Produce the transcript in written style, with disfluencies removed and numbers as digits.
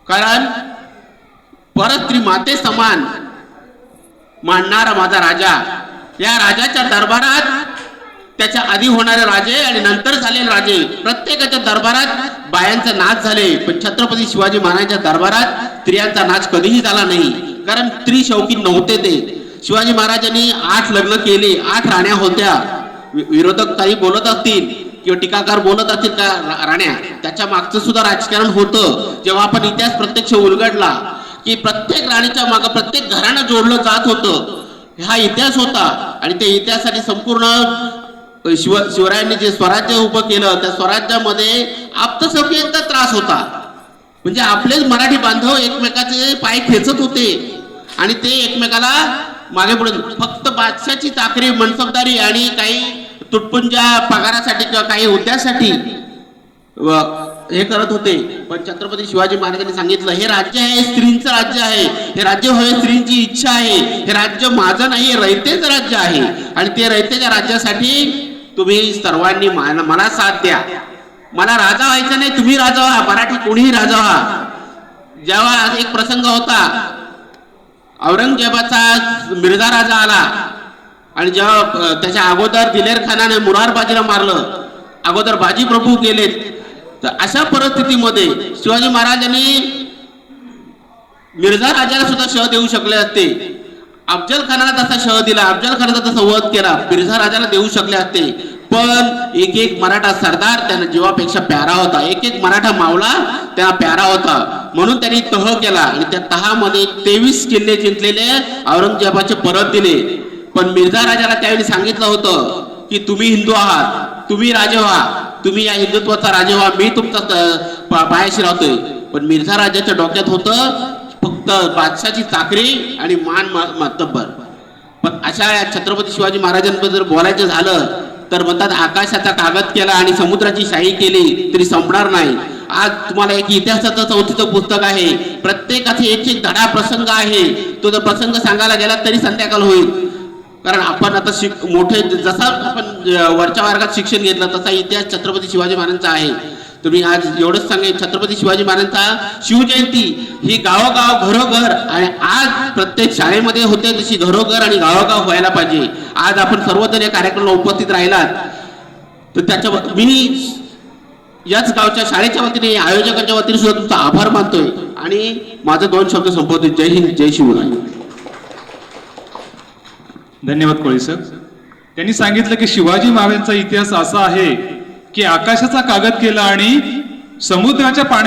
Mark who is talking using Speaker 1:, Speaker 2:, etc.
Speaker 1: कारण परस्त्री माते समान मानणारा माझा राजा, या राजाच्या दरबारात त्याच्या आधी होणारे राजे आणि नंतर झालेले राजे प्रत्येकाच्या दरबारात बायांचा नाच झाले, पण छत्रपती शिवाजी महाराजांच्या दरबारात स्त्रियांचा नाच कधीही झाला नाही. कारण स्त्री शौकीन नव्हते ते. शिवाजी महाराजांनी 8 लग्न केले, 8 राण्या होत्या. विरोधक काही बोलत असतील किंवा टीकाकार बोलत असतील का राण्या, त्याच्या मागचं सुद्धा राजकारण होतं. जेव्हा आपण इतिहास प्रत्यक्ष उलगडला की प्रत्येक राणीच्या मागे प्रत्येक घराणं जोडलं जात होतं, हा इतिहास होता. आणि त्या इतिहासासाठी संपूर्ण शिवरायांनी जे स्वराज्य उभं केलं, त्या स्वराज्यामध्ये आप्तसखीयांचा त्रास होता. म्हणजे आपलेच मराठी बांधव एकमेकाचे पाय खेचत होते आणि ते एकमेकाला मागे पुढे फक्त बादशाची चाकरी, मनसबदारी आणि काही तुटपुंजा पगारासाठी किंवा काही हुद्द्यासाठी हे करत होते. पण छत्रपती शिवाजी महाराजांनी सांगितलं, हे राज्य आहे स्त्रींचं राज्य आहे, हे राज्य होय स्त्रींची इच्छा आहे, हे राज्य माझं नाही, रयतेचं राज्य आहे. आणि ते रयतेच्या राज्यासाठी तुम्ही सर्वांनी मला साथ द्या. मला राजा व्हायचं नाही, तुम्ही राजा व्हा, मराठी कोणीही राजा व्हा. जेव्हा एक प्रसंग होता, औरंगजेबाचा मिर्झा राजा आला आणि जेव्हा त्याच्या अगोदर दिलेर खानाने मुरारबाजीला मारलं, अगोदर बाजी प्रभू गेले, तर अशा परिस्थितीमध्ये शिवाजी महाराजांनी मिर्झा राजाला सुद्धा शह देऊ शकले असते. अफजल खानाला तसा शह दिला, अफजल खानाचा तसा वध केला, मिर्झा राजाला देऊ शकले असते. पण एक एक मराठा सरदार त्यांना जीवापेक्षा प्यारा होता, एक एक मराठा मावळा त्यांना प्यारा होता. म्हणून त्यांनी तह केला आणि त्या तहामध्ये 23 किल्ले जिंकलेले औरंगजेबाचे परत दिले. पण मिर्झा राजाला त्यावेळी सांगितलं होतं की तुम्ही हिंदू आहात, तुम्ही राजे व्हा, तुम्ही या हिंदुत्वाचा राजे व्हा, मी तुमचा पायाशी राहतोय. पण मिर्झा राजाच्या डोक्यात होतं फक्त बादशाची चाकरी आणि मान मातब्बर. पण अशा छत्रपती शिवाजी महाराजांबद्दल बोलायचं झालं तर म्हणतात, आकाशाचा कागद केला आणि समुद्राची शाही केली तरी संपणार नाही. आज तुम्हाला एक इतिहासाचं 4थं पुस्तक आहे, प्रत्येकाचे एक एक धडा प्रसंग आहे. तो जर प्रसंग सांगायला गेला तरी संध्याकाळ होईल. कारण आपण आता मोठे जसं आपण वरच्या वर्गात शिक्षण घेतलं तसा इतिहास छत्रपती शिवाजी महाराजांचा आहे. तुम्ही आज एवढंच सांगेल, छत्रपती शिवाजी महाराजांचा शिवजयंती ही गावोगाव घरोघर आणि आज प्रत्येक शाळेमध्ये होते तशी घरोघर आणि गावोगाव व्हायला पाहिजे. आज आपण सर्वजण या कार्यक्रमाला उपस्थित राहिलात तर त्याच्या मी याच गावच्या शाळेच्या वतीने, आयोजकांच्या वतीने सुद्धा तुमचा आभार मानतोय आणि माझं 2 शब्द संपवतो. जय हिंद, जय शिवराय.
Speaker 2: धन्यवाद कोळी सर. त्यांनी सांगितलं की शिवाजी महाराजांचा इतिहास असा आहे की आकाशाचा कागद केला आणि समुद्राच्या पाण्यात